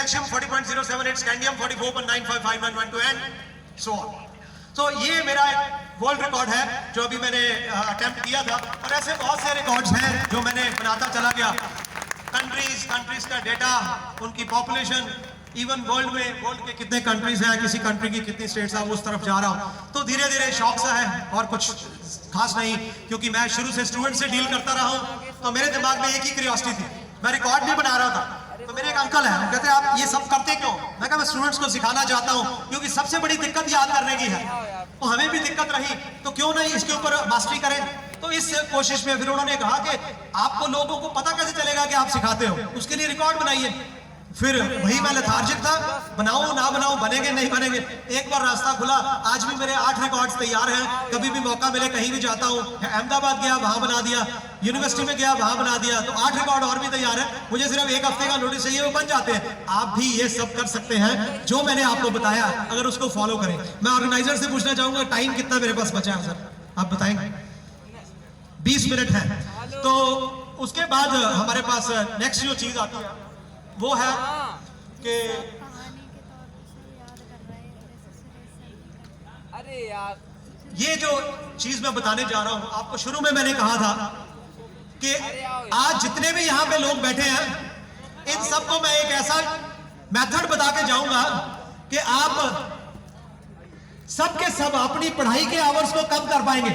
Calcium 40.078, scandium 44.955 to end, so on. तो ये मेरा वर्ल्ड रिकॉर्ड है जो अभी मैंने अटेम्प्ट किया था, और ऐसे बहुत से रिकॉर्ड्स हैं जो मैंने बनाता चला गया। कंट्रीज का डेटा, उनकी पॉपुलेशन, इवन वर्ल्ड के कितने कंट्रीज हैं, किसी कंट्री की कितनी स्टेट्स हैं, उस तरफ जा रहा हूँ। तो धीरे धीरे शौक सा है और कुछ खास नहीं, क्योंकि मैं शुरू से स्टूडेंट से डील करता रहा हूँ, तो मेरे दिमाग में एक ही क्यूरियोसिटी थी। मैं रिकॉर्ड भी बना रहा था, तो मेरे एक अंकल है, वो कहते हैं आप ये सब करते क्यों? मैं कहा मैं स्टूडेंट्स को सिखाना चाहता हूँ, क्योंकि सबसे बड़ी दिक्कत याद करने की है। तो हमें भी दिक्कत रही, तो क्यों नहीं इसके ऊपर मास्टरी करें। तो इस कोशिश में फिर उन्होंने कहा कि आपको लोगों को पता कैसे चलेगा कि आप सिखाते हो, उसके लिए रिकॉर्ड बनाइए। फिर वही मैं लेथार्जिक था, बनाऊं ना बनाऊं, बनेंगे नहीं बनेंगे। एक बार रास्ता खुला, आज भी मेरे 8 रिकॉर्ड्स तैयार हैं। कभी भी मौका मिले, कहीं भी जाता हूं, अहमदाबाद गया वहां बना दिया, यूनिवर्सिटी में गया वहां बना दिया, तो 8 रिकॉर्ड और भी तैयार है। मुझे सिर्फ एक हफ्ते का नोटिस चाहिए, वो बन जाते हैं। आप भी ये सब कर सकते हैं जो मैंने आपको बताया, अगर उसको फॉलो करें। मैं ऑर्गेनाइजर से पूछना चाहूंगा टाइम कितना मेरे पास बचा है सर, आप बताएंगे? 20 मिनट है। तो उसके बाद हमारे पास नेक्स्ट जो चीज आती है वो है कि अरे यार, ये जो चीज मैं बताने जा रहा हूं आपको, शुरू में मैंने कहा था कि आज जितने भी यहां पे लोग बैठे हैं, इन सबको मैं एक ऐसा मेथड बता के जाऊंगा कि आप सबके सब अपनी पढ़ाई के आवर्स को कम कर पाएंगे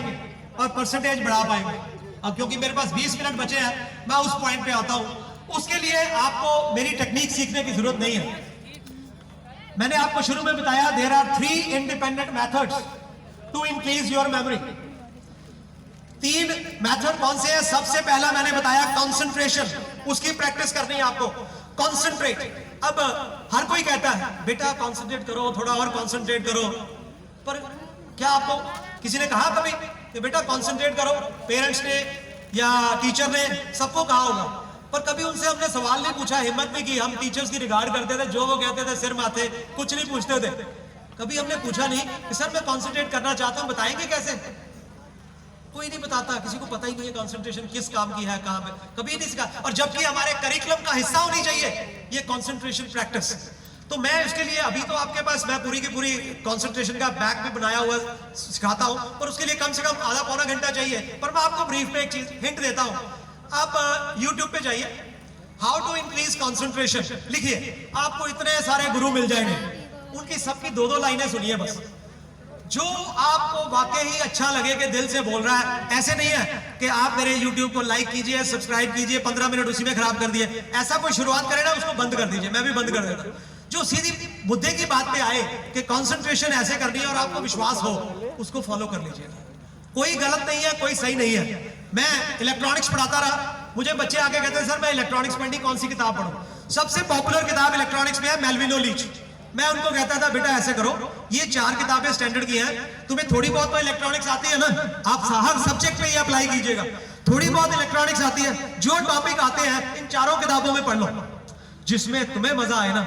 और परसेंटेज बढ़ा पाएंगे। अब क्योंकि मेरे पास 20 मिनट बचे हैं, मैं उस पॉइंट पे आता हूं। उसके लिए आपको मेरी टेक्निक सीखने की जरूरत नहीं है। मैंने आपको शुरू में बताया there are 3 independent methods to increase your memory. 3 method कौन से हैं? सबसे पहला मैंने बताया कंसंट्रेशन, उसकी प्रैक्टिस करनी है आपको। कंसंट्रेट। अब हर कोई कहता है बेटा कंसंट्रेट करो, थोड़ा और कंसंट्रेट करो, पर क्या आपको किसी ने कहा कभी कि बेटा कंसंट्रेट करो? पेरेंट्स ने या टीचर ने सबको कहा होगा, पर कभी उनसे हमने सवाल नहीं पूछा, हिम्मत नहीं की। हम टीचर्स की रिगार्ड करते थे, जो वो कहते थे सिर माथे, कुछ नहीं पूछते थे। कभी हमने पूछा नहीं कि सर मैं कंसंट्रेट करना चाहता हूं, बताएंगे कैसे? कोई नहीं बताता, किसी को पता ही नहीं है कंसंट्रेशन किस काम की है, कहां पे, कभी नहीं सिखा। और जबकि हमारे करिकुलम का हिस्सा होनी चाहिए ये कंसंट्रेशन प्रैक्टिस। तो मैं इसके लिए अभी तो आपके पास मैं पूरी की पूरी कंसंट्रेशन का बैग भी बनाया हुआ सिखाता हूं, पर उसके लिए कम से कम आधा पौना घंटा चाहिए। पर मैं आपको ब्रीफ में एक चीज हिंट देता हूं। आप YouTube पे जाइए, हाउ टू इंक्रीज कंसंट्रेशन लिखिए, आपको इतने सारे गुरु मिल जाएंगे। उनकी सबकी 2-2 लाइनें सुनिए बस। जो आपको वाकई ही अच्छा लगे कि दिल से बोल रहा है। ऐसे नहीं है कि आप मेरे YouTube को लाइक कीजिए, सब्सक्राइब कीजिए, 15 मिनट उसी में खराब कर दिए। ऐसा कोई शुरुआत करे ना, उसको बंद कर दीजिए। मैं भी बंद कर देता। जो सीधी मुद्दे की बात पे आए कि कंसंट्रेशन ऐसे करनी है और आपको विश्वास हो, उसको फॉलो कर लीजिए। कोई गलत नहीं है, कोई सही नहीं है। मैं इलेक्ट्रॉनिक्स पढ़ाता रहा, मुझे बच्चे आके कहते हैं सर मैं इलेक्ट्रॉनिक्स में कौन सी किताब पढ़ूं? सबसे पॉपुलर किताब इलेक्ट्रॉनिक्स में है मेल्विन लीच। मैं उनको कहता था बेटा ऐसे करो, ये 4 किताबें स्टैंडर्ड की हैं, तुम्हें थोड़ी बहुत तो इलेक्ट्रॉनिक्स आती है ना, आप हर सब्जेक्ट में ये अप्लाई कीजिएगा। थोड़ी बहुत इलेक्ट्रॉनिक्स आती है, जो टॉपिक आते हैं इन 4 किताबों में पढ़ लो, जिसमें तुम्हें मजा आए ना।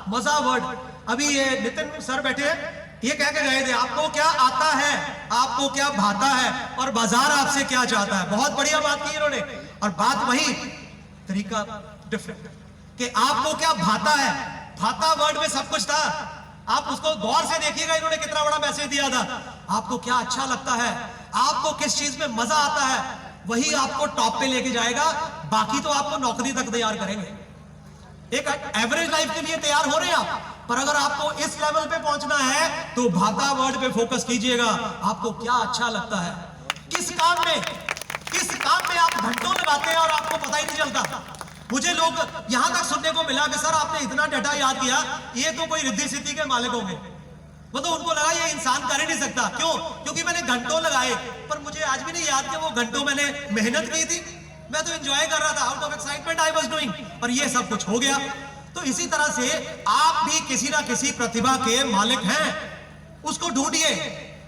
मजा वर्ड। अभी ये नितिन सर बैठे हैं, ये कह के गए थे आपको क्या आता है, आपको क्या भाता है, और बाजार आपसे क्या चाहता है। बहुत बढ़िया बात की इन्होंने, और बात वही, तरीका डिफरेंट कि आपको क्या भाता है। भाता वर्ड में सब कुछ था, आप उसको गौर से देखिएगा। इन्होंने कितना बड़ा मैसेज दिया था। आपको क्या अच्छा लगता है, आपको किस चीज में मजा आता है, वही आपको टॉप पे लेके जाएगा। बाकी तो आपको नौकरी तक तैयार करेंगे, एक एवरेज लाइफ के लिए तैयार हो रहे हैं आप। पर अगर आपको इस लेवल पे पहुंचना है तो भाता वर्ड पे फोकस कीजिएगा। आपको क्या अच्छा लगता है, किस काम में आप घंटों लगाते हैं और आपको पता ही नहीं चलता। मुझे लोग यहां तक सुनने को मिला कि सर आपने इतना डाटा याद किया, ये तो कोई रिद्धि सिद्धि के मालिक होंगे। वो तो उनको लगा ये इंसान कर ही नहीं सकता। क्यों? क्योंकि मैंने घंटों लगाए, पर मुझे आज भी नहीं याद कि वो घंटों मैंने मेहनत की थी। मैं तो एंजॉय कर रहा था, out of excitement I was doing, और ये सब कुछ हो गया। तो इसी तरह से आप भी किसी ना किसी प्रतिभा के मालिक हैं, उसको ढूंढिए।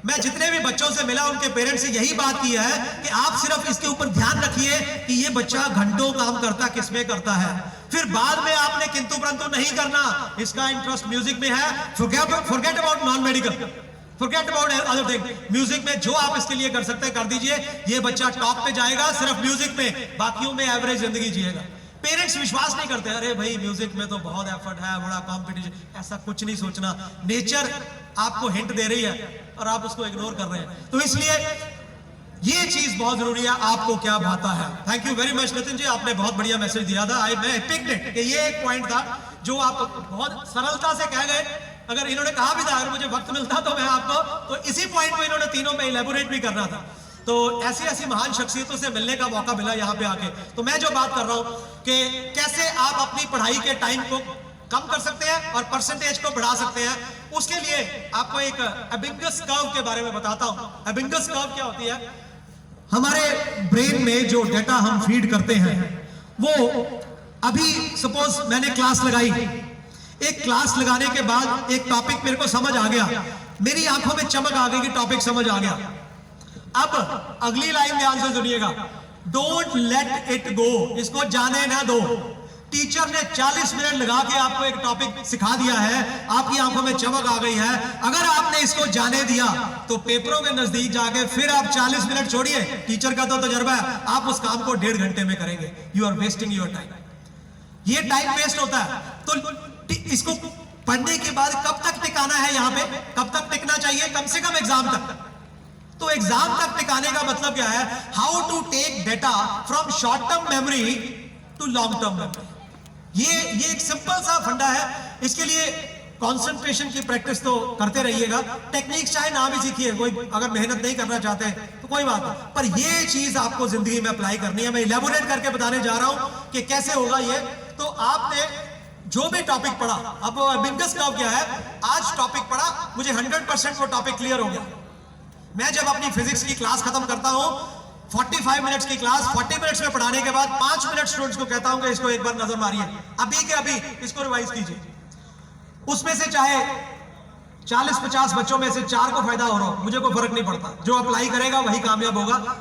मैं जितने भी बच्चों से मिला उनके पेरेंट्स से यही बात की है कि आप सिर्फ इसके ऊपर ध्यान रखिए कि ये बच्चा घंटों काम करता किसमें करता है। फिर बाद में आपने किंतु परंतु नहीं करना। इसका इंटरेस्ट म्यूजिक में है, forget about non medical, forget about other thing. Music में जो आप इसके लिए कर सकते हैं कर दीजिए। ये बच्चा टॉप पे जाएगा सिर्फ म्यूजिक में, बाकियों में एवरेज जिंदगी जिएगा। पेरेंट्स विश्वास नहीं करते, अरे भाई म्यूजिक में तो बहुत एफर्ट है, बड़ा कंपटीशन, ऐसा कुछ नहीं सोचना। नेचर आपको हिंट दे रही है और आप उसको इग्नोर कर रहे हैं। तो इसलिए ये चीज बहुत जरूरी है, आपको क्या भाता है। Thank you very much Nitin ji, आपने बहुत बढ़िया मैसेज दिया था। मैं पिक्ड इट कि ये एक पॉइंट था जो आप बहुत सरलता से कह गए। अगर इन्होंने कहा भी था अगर मुझे वक्त मिलता तो मैं आपको, तो इसी पॉइंट को इन्होंने तीनों में इलेबोरेट भी करना था। तो ऐसी ऐसी महान शख्सियतों से मिलने का मौका मिला यहाँ पे आके। तो मैं जो बात कर रहा हूं कि कैसे आप अपनी पढ़ाई के टाइम को कम कर सकते हैं और परसेंटेज को बढ़ा सकते हैं, उसके लिए आपको एक एबिंगस कर्व के बारे में बताता हूं। एबिंगस कर्व क्या होती है? हमारे ब्रेन में जो डेटा हम फीड करते हैं वो, अभी सपोज मैंने क्लास लगाई, एक क्लास लगाने के बाद एक टॉपिक मेरे को समझ आ गया, मेरी आंखों में चमक आ गई कि टॉपिक समझ आ गया। अब अगली लाइन ध्यान से सुनिएगा, डोंट लेट इट गो, इसको जाने ना दो। टीचर ने 40 मिनट लगा के आपको एक टॉपिक सिखा दिया है, आपकी आंखों में चमक आ गई है, अगर आपने इसको जाने दिया तो पेपरों के नजदीक जाके फिर आप 40 मिनट छोड़िए, टीचर का तो तजर्बा है, आप उस काम को 1.5 घंटे में करेंगे। You are wasting your time, ये टाइम वेस्ट होता है। तो इसको पढ़ने के बाद कब तक टिकाना है, यहां पे कब तक टिकना चाहिए? कम से कम एग्जाम तक। तो एग्जाम तक टिकाने का मतलब क्या है? How to take data from short term memory to long term memory. ये एक सिंपल सा फंडा है। इसके लिए कंसंट्रेशन की प्रैक्टिस तो करते रहिएगा। टेक्निक्स चाहे ना भी सीखिए, कोई अगर मेहनत नहीं करना चाहते तो कोई बात नहीं, पर ये चीज आपको जिंदगी में अप्लाई करनी है। मैं इलेबोरेट करके बताने जा रहा हूं कि कैसे होगा ये। तो आपने जो भी टॉपिक पढ़ा, अब एबिंगस कर्व क्या है, आज टॉपिक पढ़ा, मुझे 100% वो टॉपिक क्लियर हो गया। मैं जब अपनी फिजिक्स की क्लास खत्म करता हूं, 45 मिनट्स की क्लास 40 मिनट्स में पढ़ाने के बाद 5 मिनट स्टूडेंट्स को कहता हूं कि इसको एक बार नजर मारिए, अभी के अभी इसको रिवाइज कीजिए। उसमें से चाहे 40-50 बच्चों में से 4 को फायदा हो रहा हो, मुझे कोई फर्क नहीं पड़ता, जो अप्लाई करेगा वही कामयाब होगा।